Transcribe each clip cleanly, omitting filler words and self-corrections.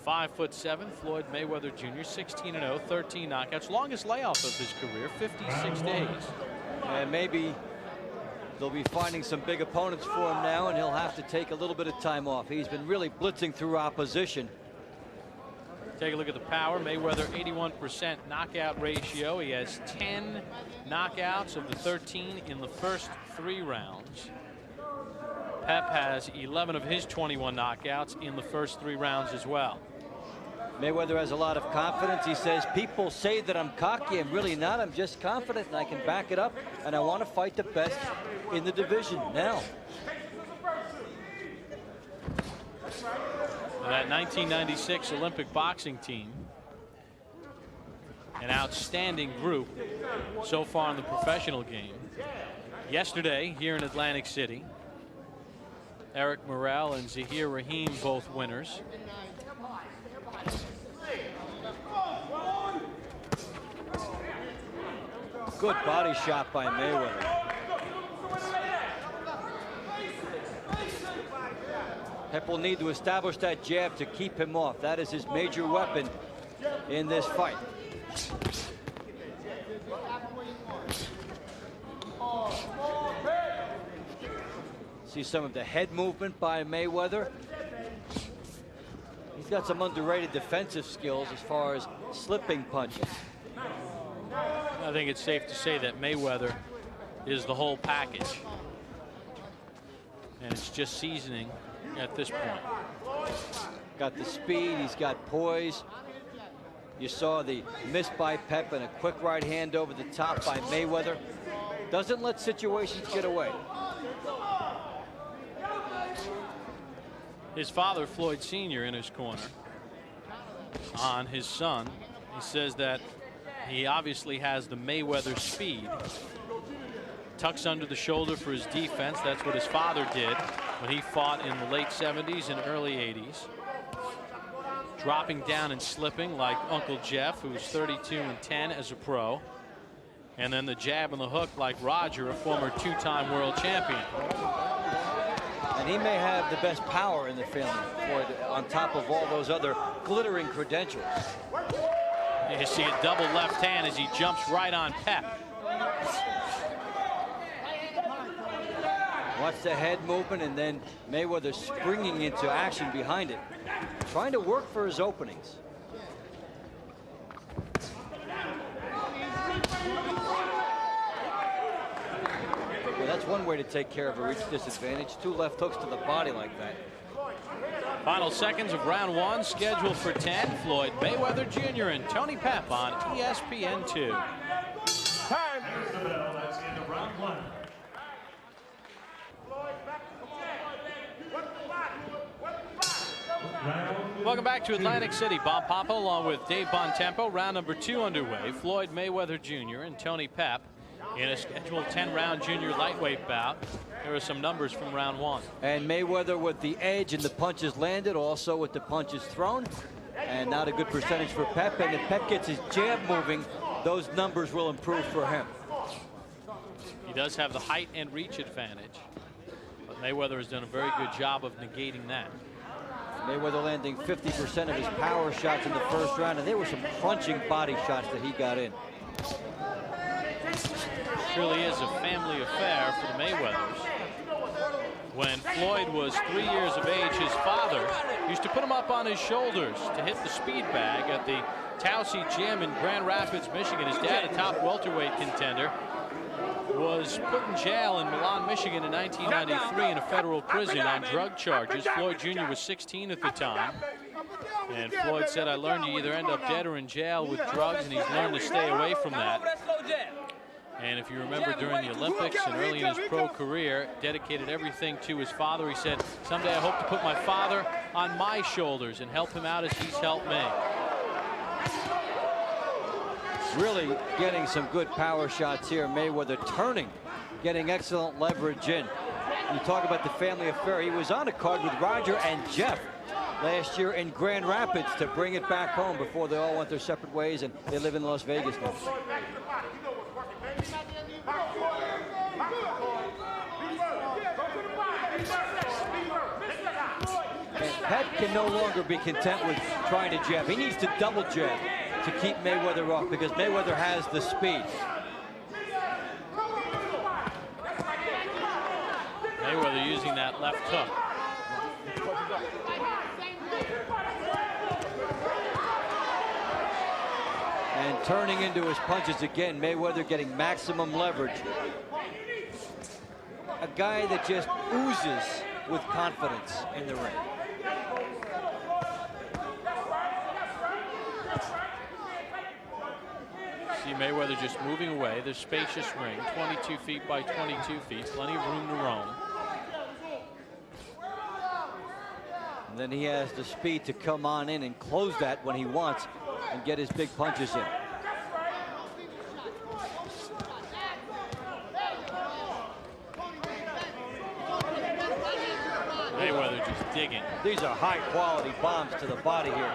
5'7", Floyd Mayweather Jr., 16-0, 13 knockouts, longest layoff of his career, 56 days. And maybe they'll be finding some big opponents for him now, and he'll have to take a little bit of time off. He's been really blitzing through opposition. Take a look at the power. Mayweather 81% knockout ratio. He has 10 knockouts of the 13 in the first 3 rounds. Pep has 11 of his 21 knockouts in the first 3 rounds as well. Mayweather has a lot of confidence. He says, people say that I'm cocky. I'm really not. I'm just confident, and I can back it up, and I want to fight the best in the division now. That 1996 Olympic boxing team, an outstanding group so far in the professional game. Yesterday here in Atlantic City, Eric Morrell and Zahir Rahim both winners. Good body shot by Mayweather. Pep will need to establish that jab to keep him off. That is his major weapon in this fight. See some of the head movement by Mayweather. He's got some underrated defensive skills as far as slipping punches. I think it's safe to say that Mayweather is the whole package, and it's just seasoning at this point. Got the speed, he's got poise. You saw the miss by Pep and a quick right hand over the top by Mayweather. Doesn't let situations get away. His father, Floyd Sr., in his corner on his son. He says that he obviously has the Mayweather speed. Tucks under the shoulder for his defense. That's what his father did when he fought in the late 70s and early 80s. Dropping down and slipping like Uncle Jeff, who's 32-10 as a pro. And then the jab and the hook like Roger, a former 2-time world champion. And he may have the best power in the family, Floyd, on top of all those other glittering credentials. You see a double left hand as he jumps right on Pep. Watch the head movement, and then Mayweather springing into action behind it, trying to work for his openings. Well, that's one way to take care of a reach disadvantage. 2 left hooks to the body like that. Final seconds of round 1, scheduled for 10. Floyd Mayweather Jr. and Tony Pep on ESPN2. Time. There's the bell. That's the end of round 1. Welcome back to Atlantic City. Bob Papa along with Dave Bontempo. Round number 2 underway. Floyd Mayweather Jr. and Tony Pep in a scheduled 10-round junior lightweight bout. There are some numbers from round 1. And Mayweather with the edge and the punches landed, also with the punches thrown. And not a good percentage for Pep. And if Pep gets his jab moving, those numbers will improve for him. He does have the height and reach advantage, but Mayweather has done a very good job of negating that. Mayweather landing 50% of his power shots in the first round, and there were some crunching body shots that he got in. Truly is a family affair for the Mayweathers. When Floyd was 3 years of age, his father used to put him up on his shoulders to hit the speed bag at the Tausey Gym in Grand Rapids, Michigan. His dad, a top welterweight contender, was put in jail in Milan, Michigan in 1993 in a federal prison on drug charges. Floyd Jr. was 16 at the time. And Floyd said, I learned you either end up dead or in jail with drugs, and he's learned to stay away from that. And if you remember, during the Olympics and early in his pro career, dedicated everything to his father. He said, someday I hope to put my father on my shoulders and help him out as he's helped me. Really getting some good power shots here. Mayweather turning, getting excellent leverage in. You talk about the family affair. He was on a card with Roger and Jeff last year in Grand Rapids to bring it back home before they all went their separate ways, and they live in Las Vegas now. Pep can no longer be content with trying to jab. He needs to double jab to keep Mayweather off because Mayweather has the speed. Mayweather using that left hook. And turning into his punches again. Mayweather getting maximum leverage. A guy that just oozes with confidence in the ring. See Mayweather just moving away. The spacious ring, 22 feet by 22 feet, plenty of room to roam. And then he has the speed to come on in and close that when he wants and get his big punches in. Mayweather just digging. These are high quality bombs to the body here.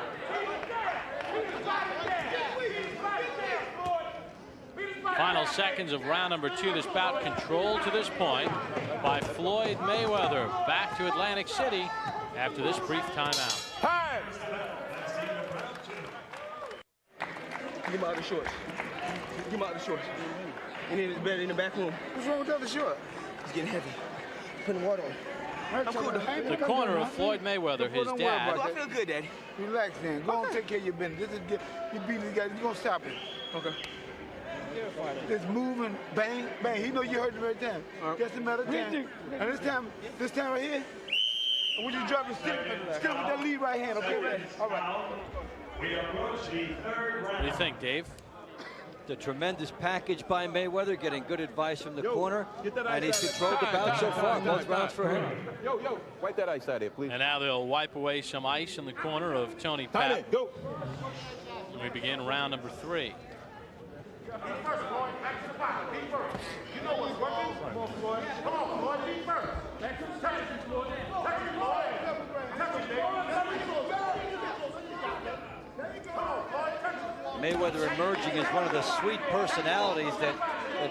Final seconds of round number 2. This bout controlled to this point by Floyd Mayweather. Back to Atlantic City after this brief timeout. Time! Get him out of the shorts. Get him out of the shorts. And in his bed in the back room. What's wrong with the other short? He's getting heavy. Putting water on. I'm cool. The corner of Floyd Mayweather, his dad. I feel good, Daddy. Relax, then. Go on, take care of your business. This is you beat these guys. You're gonna stop it. Okay. Just moving, bang, bang. He know you heard him every time. Just a matter of time. And this time right here, I want you to drop your stick with that lead right hand, okay? All right. What do you think, Dave? The tremendous package by Mayweather, getting good advice from the corner, and he's controlled the bout so far. Both rounds for him. Yo, wipe that ice out here, please. And now they'll wipe away some ice in the corner of Tony Pep. Go. We begin round number 3. Mayweather emerging as one of the sweet personalities that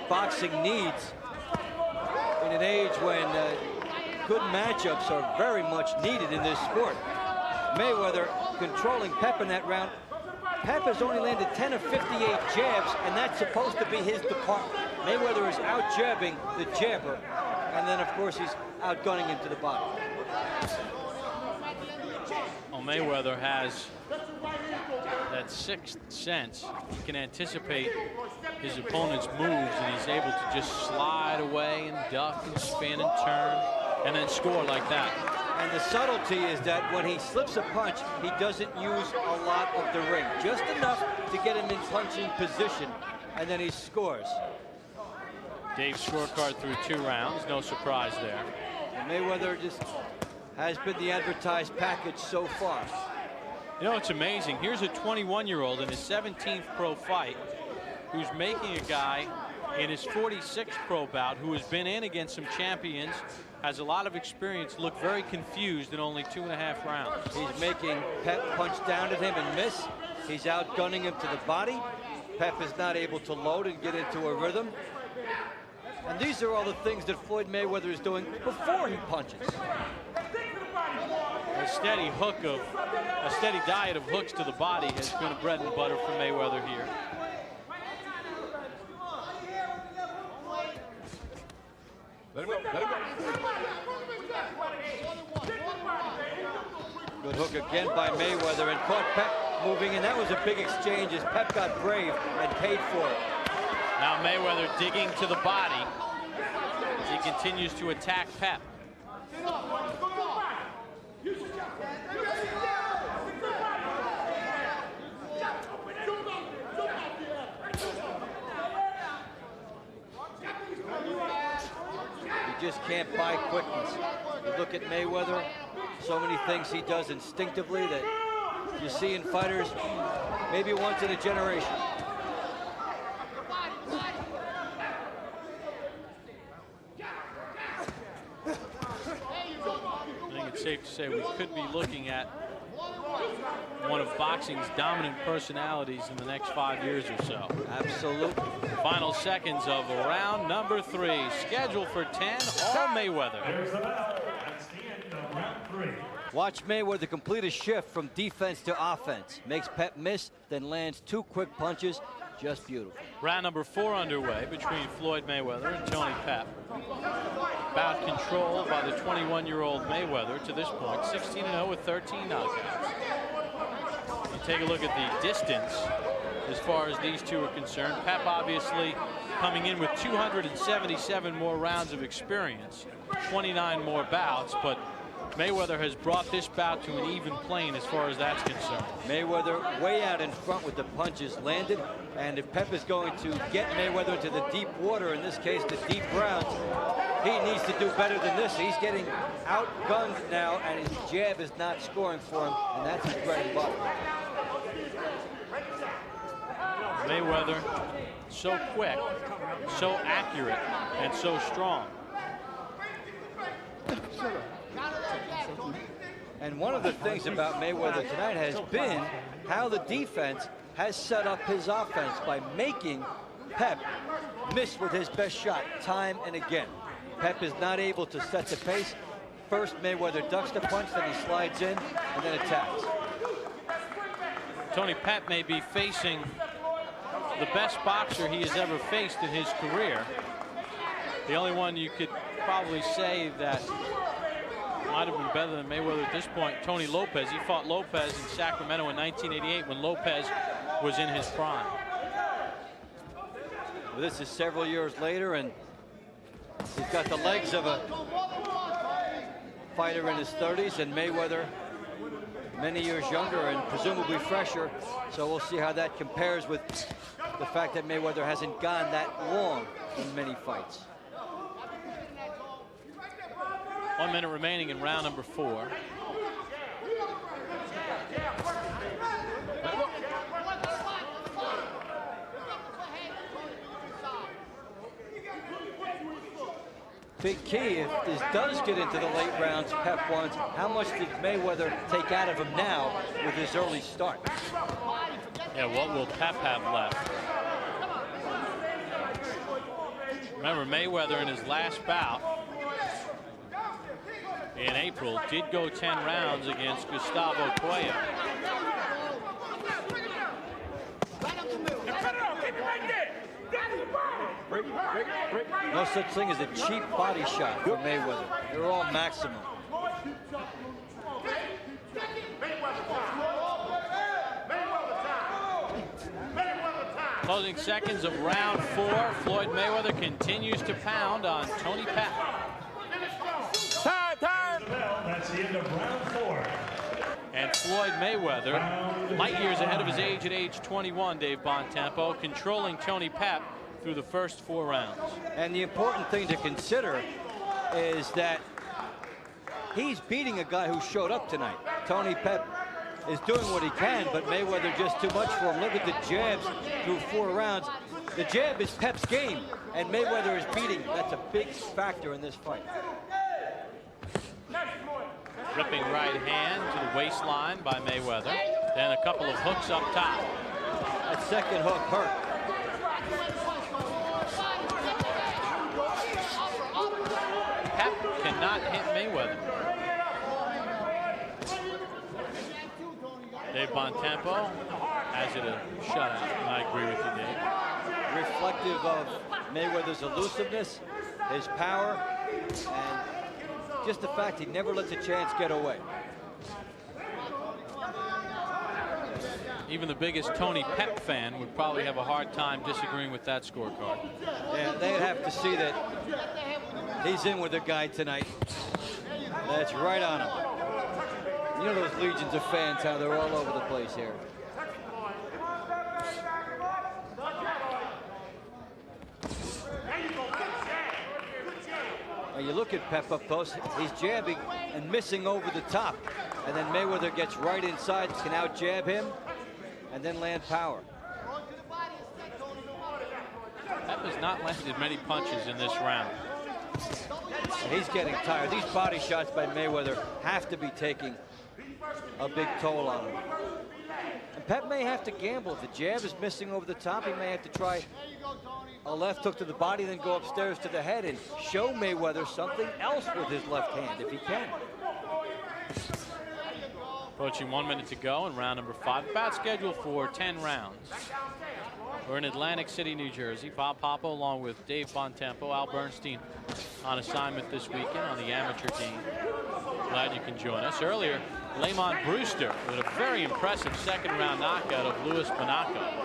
boxing needs in an age when good matchups are very much needed in this sport. Mayweather controlling Pep in that round. Pep has only landed 10 of 58 jabs, and that's supposed to be his department. Mayweather is out-jabbing the jabber, and then, of course, he's outgunning him to the body. Well, Mayweather has that sixth sense. He can anticipate his opponent's moves, and he's able to just slide away and duck and spin and turn and then score like that. And the subtlety is that when he slips a punch, he doesn't use a lot of the ring. Just enough to get him in punching position, and then he scores. Dave's scorecard through 2 rounds. No surprise there. And Mayweather just has been the advertised package so far. You know, it's amazing. Here's a 21-year-old in his 17th pro fight who's making a guy in his 46th pro bout who has been in against some champions, has a lot of experience, look very confused in only 2.5 rounds. He's making Pep punch down at him and miss. He's outgunning him to the body. Pep is not able to load and get into a rhythm. And these are all the things that Floyd Mayweather is doing before he punches. A steady diet of hooks to the body has been a bread and butter for Mayweather here. Let him go. Good hook again by Mayweather, and caught Pep moving, and that was a big exchange as Pep got brave and paid for it. Now Mayweather digging to the body as he continues to attack Pep. You just can't buy quickness. You look at Mayweather, so many things he does instinctively that you see in fighters maybe once in a generation. I think it's safe to say we could be looking at one of boxing's dominant personalities in the next 5 years or so. Absolutely. Final seconds of round number 3, scheduled for 10, all Mayweather. There's the bell. That's the end of round 3. Watch Mayweather complete a shift from defense to offense. Makes Pep miss, then lands 2 quick punches. Just beautiful. Round number 4 underway between Floyd Mayweather and Tony Pep. Bout controlled by the 21-year-old Mayweather to this point, 16-0 with 13 knockouts. You take a look at the distance as far as these two are concerned. Pep obviously coming in with 277 more rounds of experience, 29 more bouts, but Mayweather has brought this bout to an even plane as far as that's concerned. Mayweather way out in front with the punches landed, and if Pep is going to get Mayweather into the deep water, in this case the deep rounds, he needs to do better than this. He's getting outgunned now, and his jab is not scoring for him, and that's his bread and butter. Mayweather so quick, so accurate, and so strong. And one of the things about Mayweather tonight has been how the defense has set up his offense by making Pep miss with his best shot time and again. Pep is not able to set the pace. First, Mayweather ducks the punch, then he slides in and then attacks. Tony Pep may be facing the best boxer he has ever faced in his career. The only one you could probably say that might have been better than Mayweather at this point, Tony Lopez. He fought Lopez in Sacramento in 1988 when Lopez was in his prime. Well, this is several years later, and he's got the legs of a fighter in his 30s, and Mayweather many years younger and presumably fresher. So we'll see how that compares with the fact that Mayweather hasn't gone that long in many fights. 1 minute remaining in round number 4. Big key, if this does get into the late rounds, Pep wants, how much did Mayweather take out of him now with his early start? Yeah, what will Pep have left? Remember, Mayweather in his last bout in April did go 10 rounds against Gustavo Hoya. No such thing as a cheap body shot for Mayweather. They're all maximum. Closing seconds of round 4. Floyd Mayweather continues to pound on Tony Pep. Time. That's the end of round 4. And Floyd Mayweather, light years ahead of his age at age 21, Dave Bontempo, controlling Tony Pep through the first 4 rounds. And the important thing to consider is that he's beating a guy who showed up tonight. Tony Pep is doing what he can, but Mayweather just too much for him. Look at the jabs through 4 rounds. The jab is Pep's game, and Mayweather is beating. That's a big factor in this fight. Ripping right hand to the waistline by Mayweather. Then a couple of hooks up top. That second hook hurt. Pep cannot hit Mayweather. Dave Bontempo has it a shutout, and I agree with you, Dave. Reflective of Mayweather's elusiveness, his power, and just the fact he never lets a chance get away. Even the biggest Tony Pep fan would probably have a hard time disagreeing with that scorecard. Yeah, they'd have to see that he's in with a guy tonight that's right on him. You know those legions of fans, how they're all over the place here. Now you look at Pep up close, he's jabbing and missing over the top. And then Mayweather gets right inside, can out jab him, and then land power. Pep has not landed many punches in this round. He's getting tired. These body shots by Mayweather have to be taking a big toll on him. And Pep may have to gamble. If the jab is missing over the top, he may have to try a left hook to the body, then go upstairs to the head and show Mayweather something else with his left hand, if he can. Approaching 1 minute to go in round number 5. Bout scheduled for 10 rounds. We're in Atlantic City, New Jersey. Bob Papa along with Dave Bontempo, Al Bernstein on assignment this weekend on the amateur team. Glad you can join us. Earlier, Lamont Brewster with a very impressive second-round knockout of Luis Monaco.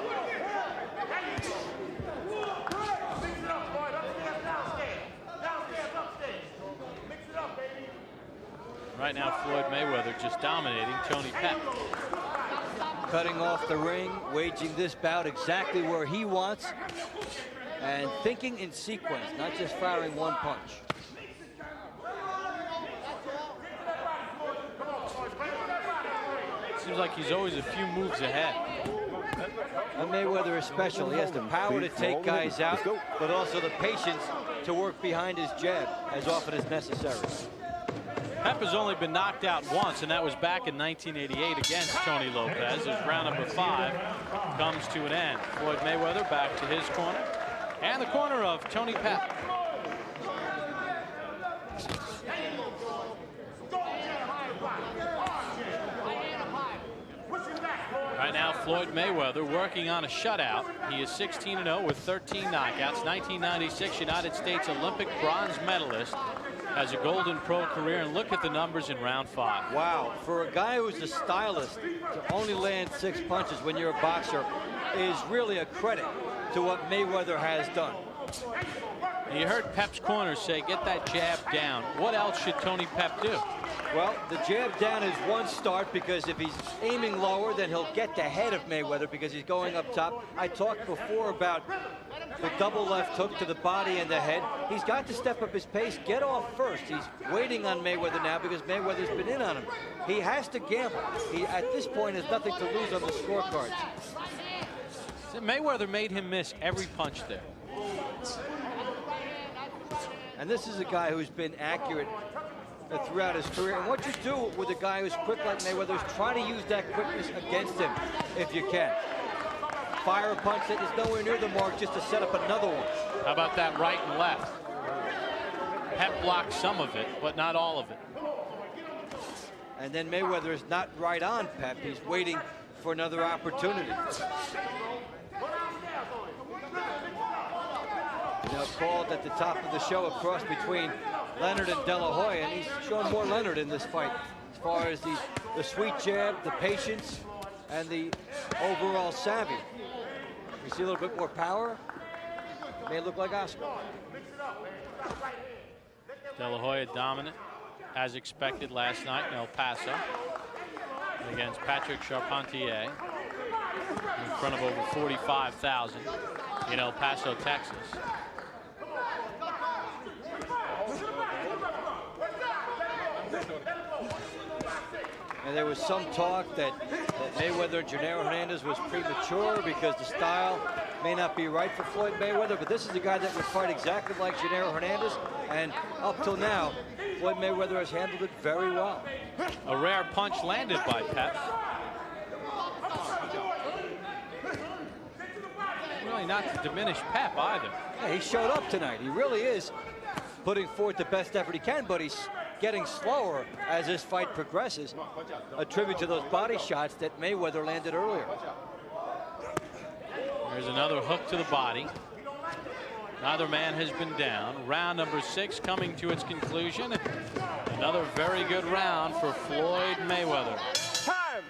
Right now, Floyd Mayweather just dominating Tony Pep. Cutting off the ring, waging this bout exactly where he wants, and thinking in sequence, not just firing one punch. Seems like he's always a few moves ahead. And Mayweather especially, he has the power to take guys out, but also the patience to work behind his jab as often as necessary. Pep has only been knocked out once, and that was back in 1988 against Tony Lopez, as round number 5 comes to an end. Floyd Mayweather back to his corner, and the corner of Tony Pep. Right now, Floyd Mayweather working on a shutout. He is 16-0 with 13 knockouts. 1996 United States Olympic bronze medalist. Has a golden pro career, and look at the numbers in round 5. Wow, for a guy who's a stylist to only land 6 punches when you're a boxer is really a credit to what Mayweather has done. And you heard Pep's corner say, get that jab down. What else should Tony Pep do? Well, the jab down is one start, because if he's aiming lower, then he'll get the head of Mayweather because he's going up top. I talked before about the double left hook to the body and the head. He's got to step up his pace, get off first. He's waiting on Mayweather now because Mayweather's been in on him. He has to gamble. He, at this point, has nothing to lose on the scorecards. Mayweather made him miss every punch there. And this is a guy who's been accurate throughout his career. And what you do with a guy who's quick like Mayweather is try to use that quickness against him if you can. Fire a punch that is nowhere near the mark just to set up another one. How about that right and left? Pep blocked some of it, but not all of it. And then Mayweather is not right on Pep. He's waiting for another opportunity. Now called at the top of the show, a cross between Leonard and De La Hoya, and he's shown more Leonard in this fight as far as the sweet jab, the patience, and the overall savvy. We see a little bit more power. May look like Oscar. De La Hoya dominant, as expected last night in El Paso against Patrick Charpentier in front of over 45,000 in El Paso, Texas. And there was some talk that Mayweather and Genaro Hernandez was premature because the style may not be right for Floyd Mayweather, but this is a guy that would fight exactly like Genaro Hernandez, and up till now, Floyd Mayweather has handled it very well. A rare punch landed by Pep. Really not to diminish Pep either. Yeah, he showed up tonight. He really is putting forth the best effort he can, but he's getting slower as this fight progresses, a tribute to those body shots that Mayweather landed earlier. There's another hook to the body. Neither man has been down. Round number 6 coming to its conclusion. Another very good round for Floyd Mayweather. Time.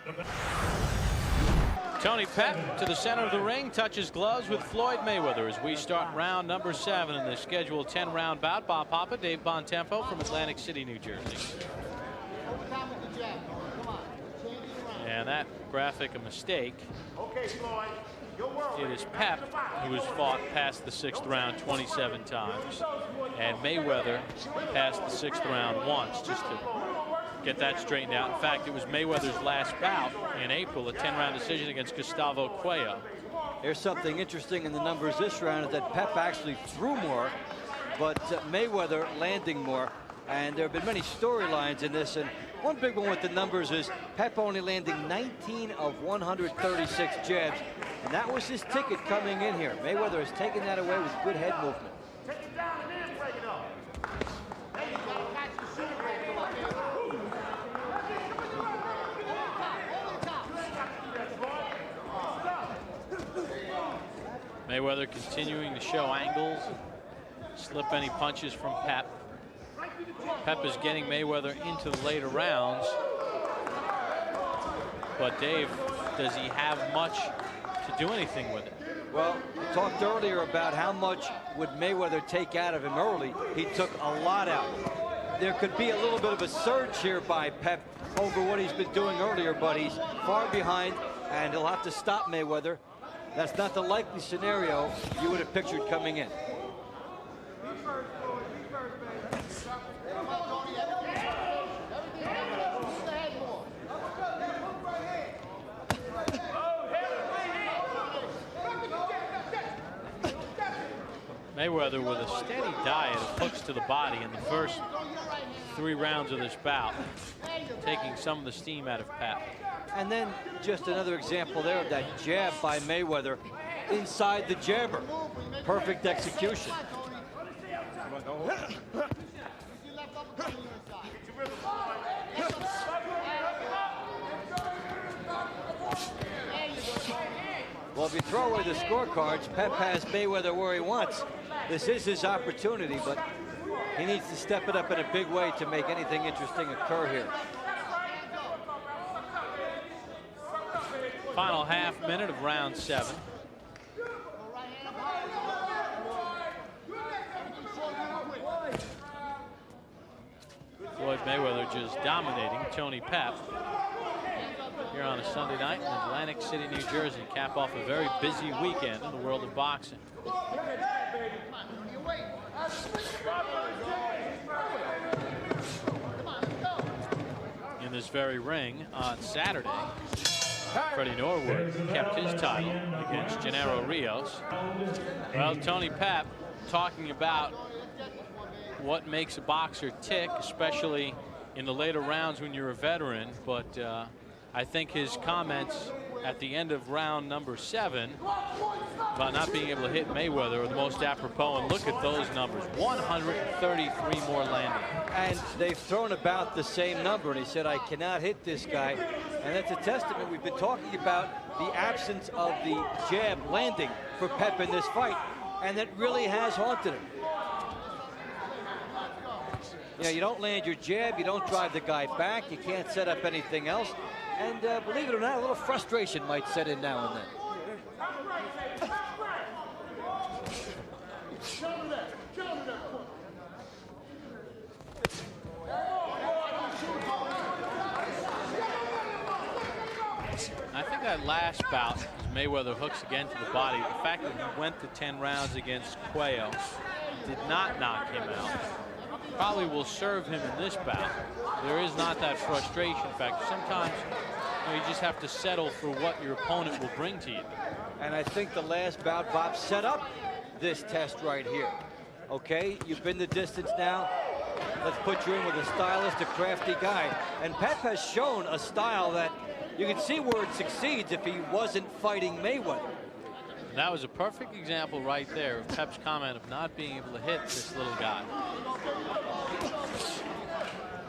Tony Pep to the center of the ring, touches gloves with Floyd Mayweather as we start round number 7 in the scheduled 10-round bout. Bob Papa, Dave Bontempo from Atlantic City, New Jersey. And that graphic a mistake. It is Pep who has fought past the 6th round 27 times, and Mayweather passed the 6th round once, just to get that straightened out. In fact, it was Mayweather's last bout in April, a 10-round decision against Gustavo Cuello. There's something interesting in the numbers this round, is that Pep actually threw more, but Mayweather landing more. And there have been many storylines in this, and one big one with the numbers is Pep only landing 19 of 136 jabs, and that was his ticket coming in here. Mayweather has taken that away with good head movement. Mayweather continuing to show angles, slip any punches from Pep. Pep is getting Mayweather into the later rounds. But Dave, does he have much to do anything with it? Well, we talked earlier about how much would Mayweather take out of him early. He took a lot out. There could be a little bit of a surge here by Pep over what he's been doing earlier, but he's far behind, and he'll have to stop Mayweather. That's not the likely scenario you would have pictured coming in. Mayweather with a steady diet of hooks to the body in the first 3 rounds of this bout, taking some of the steam out of Pep. And then just another example there of that jab by Mayweather inside the jabber. Perfect execution. Well, if you throw away the scorecards, Pep has Mayweather where he wants. This is his opportunity, but he needs to step it up in a big way to make anything interesting occur here. Final half minute of round 7. Floyd Mayweather just dominating Tony Pep here on a Sunday night in Atlantic City, New Jersey. Cap off a very busy weekend in the world of boxing. In this very ring on Saturday, Freddie Norwood kept his title against Gennaro Rios. Well, Tony Pep talking about what makes a boxer tick, especially in the later rounds when you're a veteran. But I think his comments at the end of round number 7 about not being able to hit Mayweather are the most apropos. And look at those numbers, 133 more landing. And they've thrown about the same number, and he said, I cannot hit this guy. And that's a testament. We've been talking about the absence of the jab landing for Pep in this fight, and that really has haunted him. You know, you don't land your jab, you don't drive the guy back, you can't set up anything else. And believe it or not, a little frustration might set in now and then. I think that last bout, as Mayweather hooks again to the body, the fact that he went to 10 rounds against Cuello, did not knock him out, probably will serve him in this bout. There is not that frustration factor. Sometimes you just have to settle for what your opponent will bring to you. And I think the last bout, Bob, set up this test right here. Okay, you've been the distance now. Let's put you in with a stylist, a crafty guy. And Pep has shown a style that you can see where it succeeds if he wasn't fighting Mayweather. And that was a perfect example right there of Pep's comment of not being able to hit this little guy.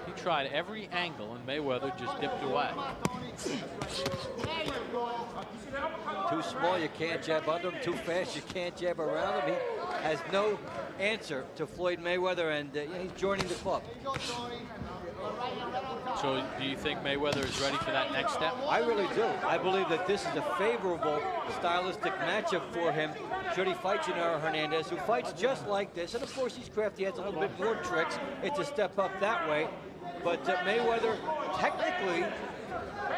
He tried every angle and Mayweather just dipped away. Too small, you can't jab under him. Too fast, you can't jab around him. He has no answer to Floyd Mayweather, and he's joining the club. So do you think Mayweather is ready for that next step? I really do. I believe that this is a favorable stylistic matchup for him should he fight Gennaro Hernandez, who fights just like this. And of course, he's crafty, has a little bit more tricks. It's a step up that way. But Mayweather technically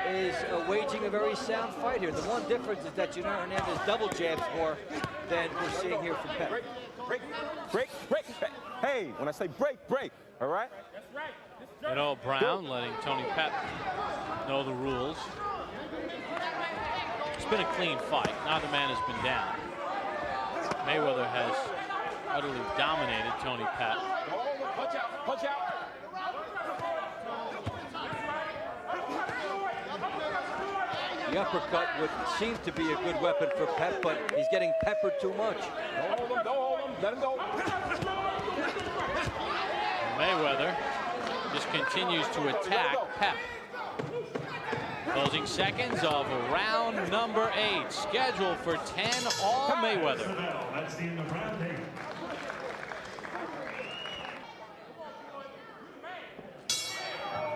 is waging a very sound fight here. The one difference is that Gennaro Hernandez double jabs more than we're seeing here from Pep. Break, break, break, break. Hey, when I say break, break, all right? That's right. You know, Brown letting Tony Pep know the rules. It's been a clean fight. Neither man has been down. Mayweather has utterly dominated Tony Pep. Punch out, punch out. The uppercut would seem to be a good weapon for Pep, but he's getting peppered too much. Don't hold him, don't hold him. Let him go. Mayweather just continues to attack Pep. Closing seconds of round number 8, scheduled for 10 all Mayweather. That's the end of round 8.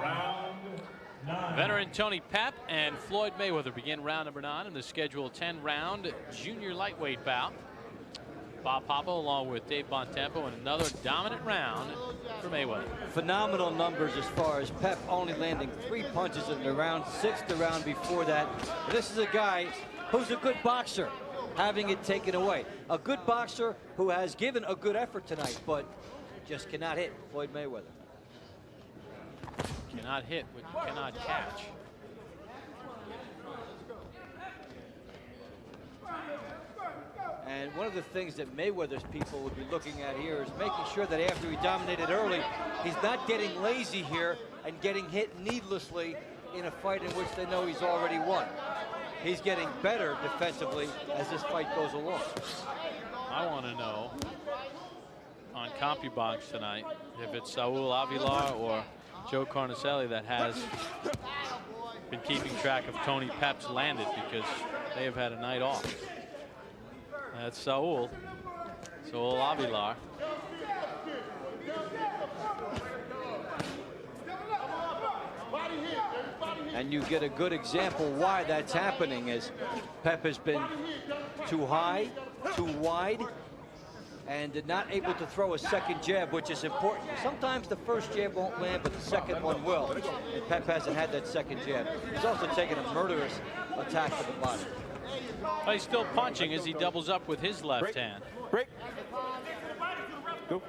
Round 9. Veteran Tony Pep and Floyd Mayweather begin round number 9 in the scheduled 10-round junior lightweight bout. Bob Papa along with Dave Bontempo in another dominant round for Mayweather. Phenomenal numbers as far as Pep only landing 3 punches in the round, 6 the round before that. This is a guy who's a good boxer, having it taken away. A good boxer who has given a good effort tonight, but just cannot hit Floyd Mayweather. Cannot hit what you cannot catch. And one of the things that Mayweather's people would be looking at here is making sure that after he dominated early, he's not getting lazy here and getting hit needlessly in a fight in which they know he's already won. He's getting better defensively as this fight goes along. I want to know on CompuBox tonight if it's Saul Avilar or Joe Carnicelli that has been keeping track of Tony Pep's landed, because they have had a night off. That's Saul Avilar. And you get a good example why that's happening, as Pep has been too high, too wide, and not able to throw a second jab, which is important. Sometimes the first jab won't land, but the second one will. And Pep hasn't had that second jab. He's also taken a murderous attack to the body. But he's still punching as he doubles up with his left hand. Break. Go.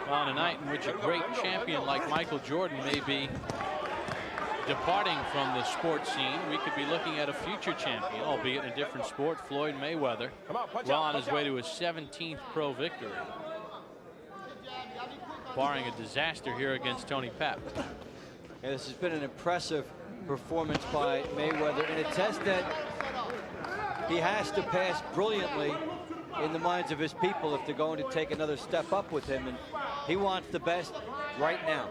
Well, on a night in which a great champion like Michael Jordan may be departing from the sports scene, we could be looking at a future champion, albeit in a different sport, Floyd Mayweather, well on his way to his 17th pro victory, barring a disaster here against Tony Pep. Yeah, this has been an impressive performance by Mayweather in a test that he has to pass brilliantly in the minds of his people if they're going to take another step up with him, and he wants the best right now.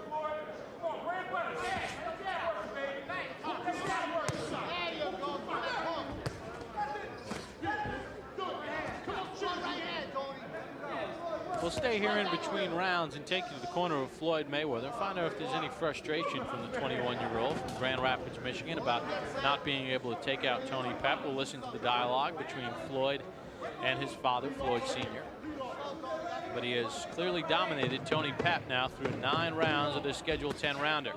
We'll stay here in between rounds and take you to the corner of Floyd Mayweather and find out if there's any frustration from the 21-year-old from Grand Rapids, Michigan, about not being able to take out Tony Pep. We'll listen to the dialogue between Floyd and his father, Floyd Sr. But he has clearly dominated Tony Pep now through 9 rounds of this scheduled 10-rounder.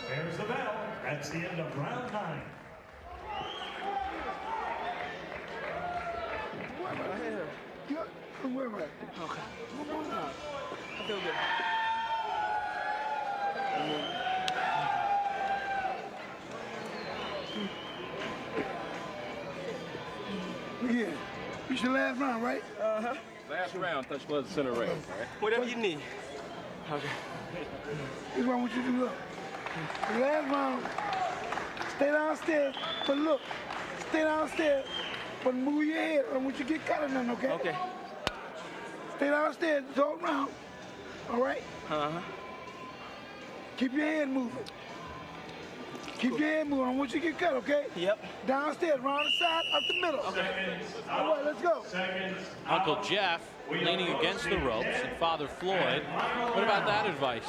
There's the bell. That's the end of round 9. Where am I? Okay. I feel good. Yeah. It's your last round, right? Uh-huh. Last round, touch was the center ring. Right? Whatever you need. Okay. This is what I want you to do. Look. The last round, stay downstairs, but look, stay downstairs, but move your head. I want you to get caught in them, okay? Okay. Stay downstairs, talk round. All right? Uh-huh. Keep your head moving. Keep your head moving. I want you to get cut, okay? Yep. Downstairs, round the side, up the middle. Seconds. All right, let's go. Seconds. Uncle Jeff leaning against the ropes, and Father Floyd. What about that advice?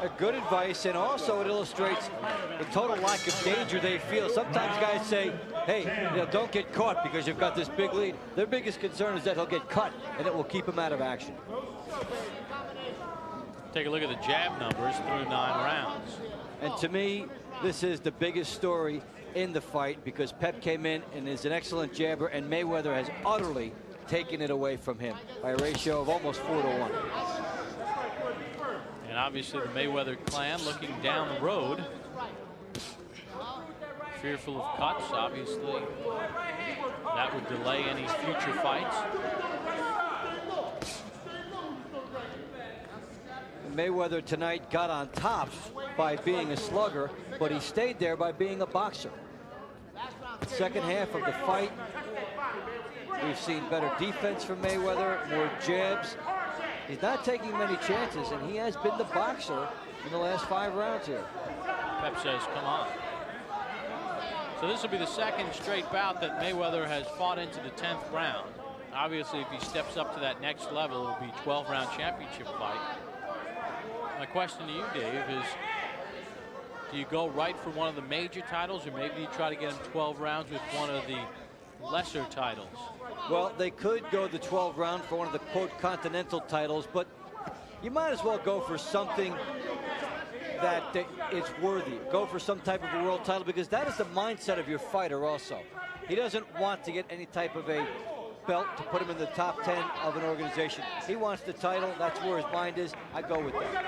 A good advice, and also it illustrates the total lack of danger they feel. Sometimes guys say, hey, you know, don't get caught because you've got this big lead. Their biggest concern is that he'll get cut, and it will keep him out of action. Take a look at the jab numbers through 9 rounds. And to me, this is the biggest story in the fight, because Pep came in and is an excellent jabber, and Mayweather has utterly taken it away from him by a ratio of almost 4-1. And obviously the Mayweather clan looking down the road, fearful of cuts. Obviously that would delay any future fights. Mayweather tonight got on top by being a slugger, but he stayed there by being a boxer. second half of the fight, we've seen better defense from Mayweather, more jabs. He's not taking many chances, and he has been the boxer in the last 5 rounds here. Pep says, come on. So this will be the second straight bout that Mayweather has fought into the 10th round. Obviously, if he steps up to that next level, it will be 12-round championship fight. My question to you, Dave, is do you go right for one of the major titles, or maybe you try to get him 12 rounds with one of the lesser titles? Well, they could go the 12 round for one of the quote continental titles, but you might as well go for something that is worthy. Go for some type of a world title, because that is the mindset of your fighter also. He doesn't want to get any type of a belt to put him in the top 10 of an organization. He wants the title. That's where his mind is. I go with that.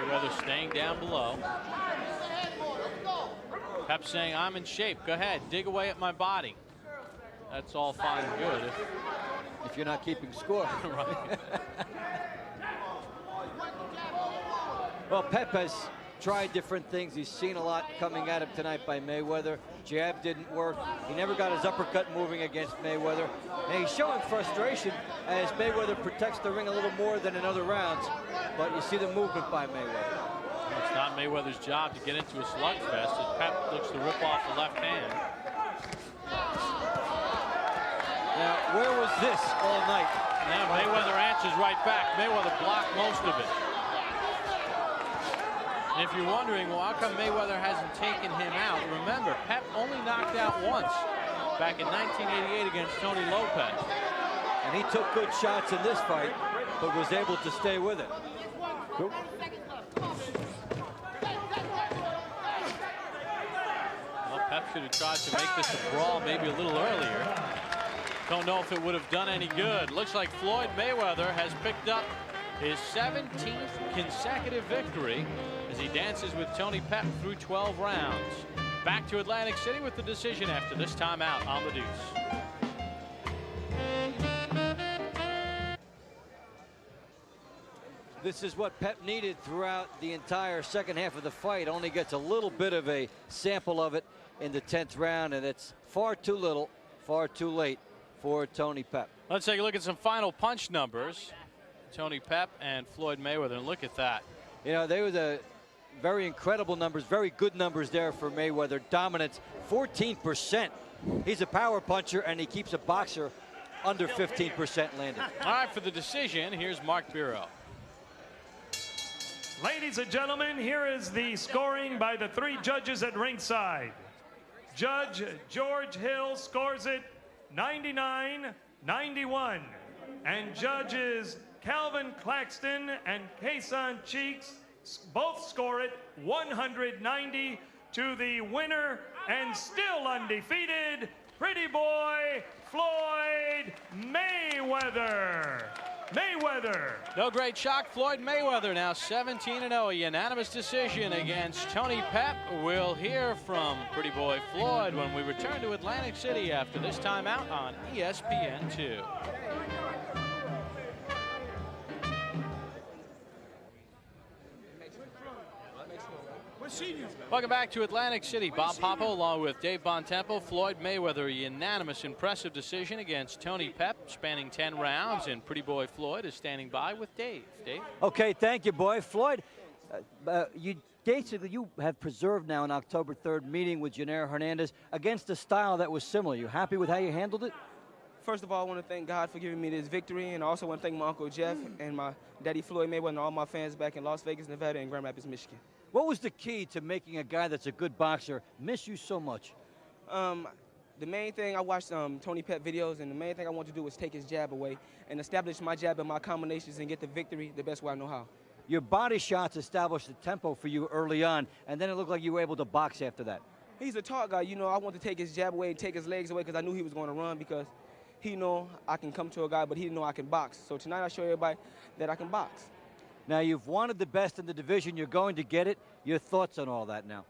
Mayweather staying down below. Pep saying, I'm in shape. Go ahead, dig away at my body. That's all fine and good if you're not keeping score. Right. Well, Pep has tried different things. He's seen a lot coming at him tonight by Mayweather. Jab didn't work. He never got his uppercut moving against Mayweather. And he's showing frustration as Mayweather protects the ring a little more than in other rounds. But you see the movement by Mayweather. It's not Mayweather's job to get into a slugfest as Pep looks to rip off the left hand. Now, where was this all night? Now Mayweather answers right back. Mayweather blocked most of it. And if you're wondering, well, how come Mayweather hasn't taken him out? Remember, Pep only knocked out once back in 1988 against Tony Lopez. And he took good shots in this fight, but was able to stay with it. Cool. Well, Pep should have tried to make this a brawl maybe a little earlier. Don't know if it would have done any good. Looks like Floyd Mayweather has picked up his 17th consecutive victory as he dances with Tony Pep through 12 rounds. Back to Atlantic City with the decision after this timeout on the Deuce. This is what Pep needed throughout the entire second half of the fight. Only gets a little bit of a sample of it in the 10th round, and it's far too little, far too late for Tony Pep. Let's take a look at some final punch numbers. Tony Pep and Floyd Mayweather, and look at that. You know, they were the very incredible numbers, very good numbers there for Mayweather. Dominance, 14%. He's a power puncher, and he keeps a boxer under 15% landing. All right, for the decision, here's Mark Bureau. Ladies and gentlemen, here is the scoring by the 3 judges at ringside. Judge George Hill scores it 99-91. And judges Calvin Claxton and Kason Cheeks both score it 190 to the winner and still undefeated, Pretty Boy Floyd Mayweather. No great shock. Floyd Mayweather now 17-0, a unanimous decision against Tony Pep. We'll hear from Pretty Boy Floyd when we return to Atlantic City after this timeout on ESPN2. Welcome back to Atlantic City. Bob Papa along with Dave Bontempo. Floyd Mayweather, a unanimous impressive decision against Tony Pep, spanning 10 rounds, and Pretty Boy Floyd is standing by with Dave. Dave? Okay, thank you, boy. Floyd, you have preserved now an October 3rd meeting with Girard Hernandez against a style that was similar. You happy with how you handled it? First of all, I want to thank God for giving me this victory, and I also want to thank my Uncle Jeff and my daddy Floyd Mayweather and all my fans back in Las Vegas, Nevada, and Grand Rapids, Michigan. What was the key to making a guy that's a good boxer miss you so much? The main thing, I watched Tony Pep videos, and the main thing I want to do was take his jab away and establish my jab and my combinations and get the victory the best way I know how. Your body shots established the tempo for you early on, and then it looked like you were able to box after that. He's a tall guy. You know, I want to take his jab away and take his legs away because I knew he was going to run because he know I can come to a guy, but he didn't know I can box. So tonight I show everybody that I can box. Now, you've wanted the best in the division. You're going to get it. Your thoughts on all that now?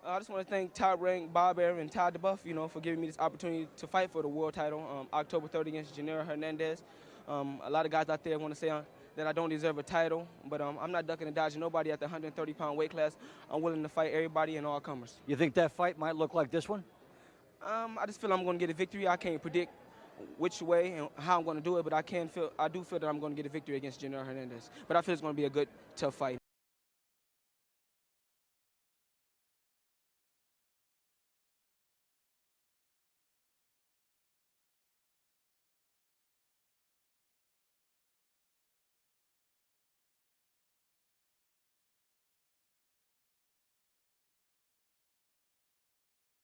I just want to thank Top Rank, Bob Air, and Todd DeBuff, you know, for giving me this opportunity to fight for the world title October 3rd against Gerena Hernandez. A lot of guys out there want to say that I don't deserve a title, but I'm not ducking and dodging nobody at the 130-pound weight class. I'm willing to fight everybody and all comers. You think that fight might look like this one? I just feel I'm going to get a victory. I can't predict which way and how I'm going to do it, but I do feel that I'm going to get a victory against Gerena Hernandez. But I feel it's going to be a good, tough fight.